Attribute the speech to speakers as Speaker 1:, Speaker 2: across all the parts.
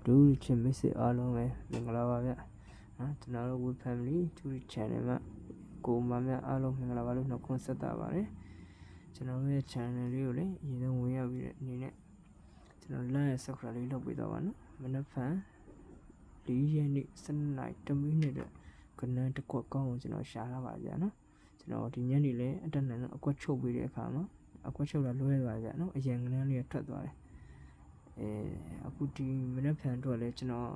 Speaker 1: တို့ချင်းမိတ်ဆွေအားလုံးပဲမင်္ဂလာပါဗျနော်ကျွန်တော်တို့ Wood Family 2 Channel မှာကိုမများအားလုံးမင်္ဂလာပါလို့နှုတ်ခွန်းဆက်တာပါတယ်ကျွန်တော်ရဲ့ channel လေးကိုလည်းအရင်ဆုံးဝင်ရောက်ပြီးတဲ့အနေနဲ့ကျွန်တော် like subscribe လေးလုပ်ပေးတော့ပါနော်မနက်ဖြန်4 ရက်နေ့12 နာရီ10 မိနစ်တဲ့ကဏ္ဍတစ်ခွက်ကောင်းကိုကျွန်တော်ရှာလာပါဗျာနော်ကျွန်တော်ဒီညနေလေးအတက်နဲ့အကွက်ချုပ်ပေးတဲ့အခါမှာအကွက်ချုပ်တာလွဲသွားဗျာနော်အရင်ကဏ္ဍလေးထွက်သွားတယ်အခုဒီမနက်ဖြန်အတွက်လည်းကျွန်တော်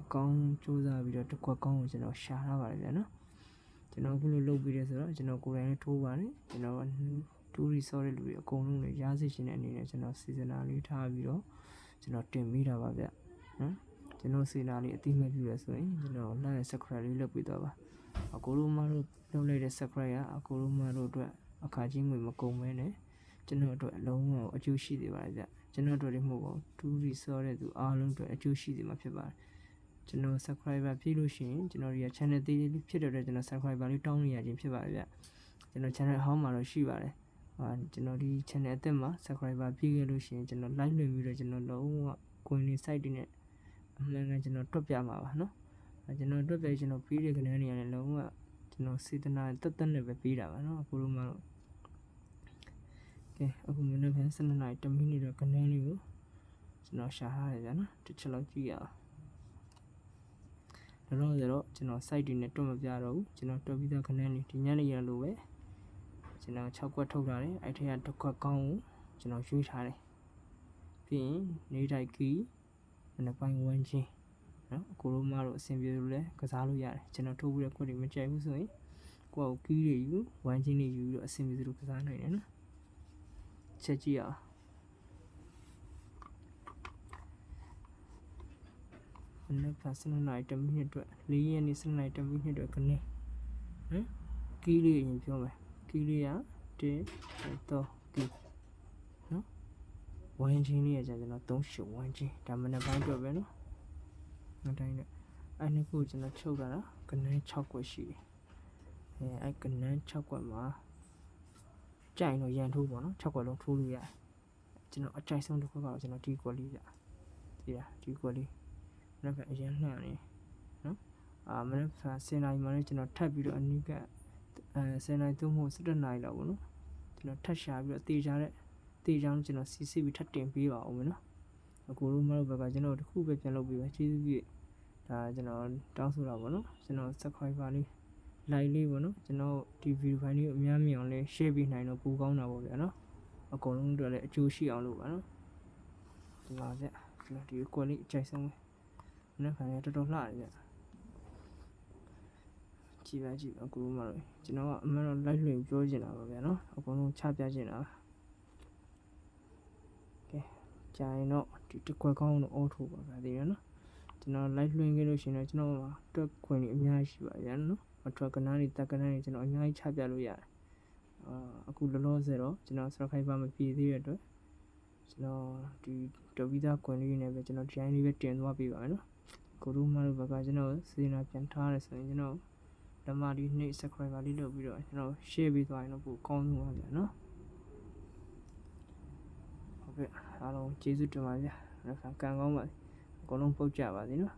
Speaker 1: အကောင်းစူးစမ်းပြီးတော့တစ်ခွက်ကောင်းကိုကျွန်တော်ရှာလာပါတယ်ဗျာနော်ကျွန်တော်အခုလိုလုပ်ပြီးတယ်ဆိုတော့ကျွန်တော်ကိုယ်တိုင်လည်းထိုးပါတယ်ကျွန်တော်2 resort တဲ့လူတွေအကုန်လုံးလည်းရားစီရှင်တဲ့အနေနဲ့ကျွန်တော်စီစဉ်တာလေးထားပြီးတော့ကျွန်တော်တင်ပေးတာပါဗျနော်ကျွန်တော်စီနာလေးအတိမတ်ပြုရဆိုရင်ကျွန်တော် like subscribe လေးလုပ်ပေးတော့ပါအကိုတို့မတို့လုပ်လိုက်တဲ့ subscribe ကအကိုတို့မတို့အတွက်အခါကြီးငွေမကုန်မဲနဲ့ကျွန်တော်အတွက်အလုံးဝအကျိုးရှိနေပါတယ်ဗျကျွန်တော်တို့လည်းမဟုတ်ပါဘူး2 resort တဲ့သူအားလုံးအတွက်အကျိုးရှိနေမှာဖြစ်ပါတယ်ကျွန်တော် subscriber ပြည့်လို့ရှိရင်ကျွန်တော်ဒီ channel သေးလေးဖြစ်တဲ့အတွက်ကျွန်တော် subscriber လေးတောင်းနေရခြင်းဖြစ်ပါတယ်ဗျကျွန်တော် channel ဟောင်းမှာတော့ရှိပါတယ်ကျွန်တော်ဒီ channel အသစ်မှာ subscriber ပြည့်ခဲ့လို့ရှိရင်ကျွန်တော် live လွှင့်ပြီးတော့ကျွန်တော်လုံးဝကိုယ်နေ site တွေနဲ့အမှန်ကန်ကျွန်တော်တွက်ပြမှာပါနော်ကျွန်တော်တွက်ပြကျွန်တော်ပြီးတဲ့ကဏ္ဍနေရာနဲ့လုံးဝကျွန်တော်စေတနာတက်တက်နဲ့ပဲပြီးတာပါနော်အခုလိုမှတော့ကဲအခုမနေ့က12 နာရီ10 မိနစ်တော့ကဏ္ဍလေးကိုကျွန်တော်ရှာထားရဗျာနော်တစ်ချက်လောက်ကြည့်ရအောင်တော့ကျွန်တော် site တွေနဲ့တွက်မပြတော့ဘူးကျွန်တော်တွက်ပြီးသားကဏ္ဍလေးဒီညနေရလို့ပဲကျွန်တော်6ခွက်ထုတ်ထားတယ်အဲ့ထက်ကတစ်ခွက်ကောင်းကိုကျွန်တော်ရွှေ့ထားတယ်ပြီးရင်နေတိုက်ကီမနက်ပိုင်းဝမ်းချင်းနော်အကိုတို့မတို့အဆင်ပြေလို့လဲကစားလို့ရတယ်ကျွန်တော်ထိုးပြီးတဲ့ခွက်တွေမကြိုက်ဘူးဆိုရင်ကိုယ့်ကိုကီးတွေယူဝမ်းချင်းတွေယူပြီးတော့အဆင်ပြေသလိုကစားနိုင်တယ်နော်ချက်ကြည့်အောင်မနက်ဖြန်12 နာရီ10 မိနစ်အတွက်4 ရက်နေ့12 နာရီ10 မိနစ်အတွက်ခဏကီးလေးရင်ပြောမယ်ကီးလေးက1 3ကီးနော်ဝမ်းချင်းလေးရကြကျွန်တော်3 8ဝမ်းချင်းဒါမနက်ပိုင်းအတွက်ပဲနော်နောက်တိုင်းနဲ့အဲ့နှစ်ခုကျွန်တော်ချုပ်လာတာကနန်း6ခွက်ရှိတယ်အဲ့ကနန်း6ခွက်မှာကြိုင်တော့ရန်ထိုးပေါ့နော်6ခွက်လုံးထိုးလို့ရတယ်ကျွန်တော်အကြိုက်ဆုံးတစ်ခွက်ကတော့ကျွန်တော်ဒီခွက်လေးကြဒီလားဒီခွက်လေးမနက်ဖြန်အရင်လှမ်းနေနော်မနက်ဖြန်10 နာရီမှလည်းကျွန်တော်ထပ်ပြီးတော့အနိက10 နာရီသို့မဟုတ်17 နာရီလောက်ပေါ့နော်ကျွန်တော်ထပ်ရှာပြီးတော့တေချာတဲ့တေချောင်းကျွန်တော်စီစစ်ပြီးထပ်တင်ပေးပါအောင်မယ်နော်အကိုတို့မတို့ဘက်ကကျွန်တော်တခုပဲပြန်လုပ်ပြီးပဲကျေးဇူးပြုဒါကျွန်တော်တောင်းဆိုတာပေါ့နော်ကျွန်တော် subscriber လေး like လေးပေါ့နော်ကျွန်တော်ဒီ video file လေးကိုအများမြင်အောင်လေး share ပေးနိုင်တော့ပိုကောင်းတာပေါ့ဗျာနော်အကုန်လုံးတို့လည်းအကျိုးရှိအောင်လုပ်ပါနော်ဒီမှာဗျကျွန်တော်ဒီကွက်လေးအကြိုက်ဆုံးပဲမနေ့ကလည်းတော်တော်လှတယ်ဗျကြည့်ပါအကူမလို့ကျွန်တော်ကအမှန်တော့ live လွှင့်ပြောချင်တာပါဗျာနော်အကုန်လုံးချပြချင်တာကဲကြာရင်တော့ဒီတစ်ခွက်ကောင်းတော့အော်ထိုးပါဗျာဒီရနော်ကျွန်တော် live လွှင့်ခဲ့လို့ရှိရင်တော့ကျွန်တော်တွက်ခွင့်အများကြီးရှိပါဗျာနော်အထွက်ကဏ္ဍတွေတက်ကဏ္ဍတွေကျွန်တော်အများကြီးချပြလို့ရတယ်အခုလောလောဆယ်တော့ကျွန်တော် subscriber မပြည့်သေးတဲ့အတွက်ကျွန်တော်ဒီတော်ပြီးသားခွင့်လေးနဲ့ပဲကျွန်တော် design လေးပဲတင်သွားပေးပါမယ်နော်ကိုတို့မတို့ဘက်ကကျွန်တော်စေနာပြန်ထားရဆိုရင်ကျွန်တော်ဓမ္မလေးနှိပ် subscriber လေးလုပ်ပြီးတော့ကျွန်တော် share ပေးသွားရင်တော့ပိုကောင်းဆုံးပါဗျာနော်ဟုတ်ကဲ့အားလုံးကျေးဇူးတင်ပါဗျာနောက်ဆံကံကောင်းပါအကုန်လုံးပုတ်ကြပါစေနော်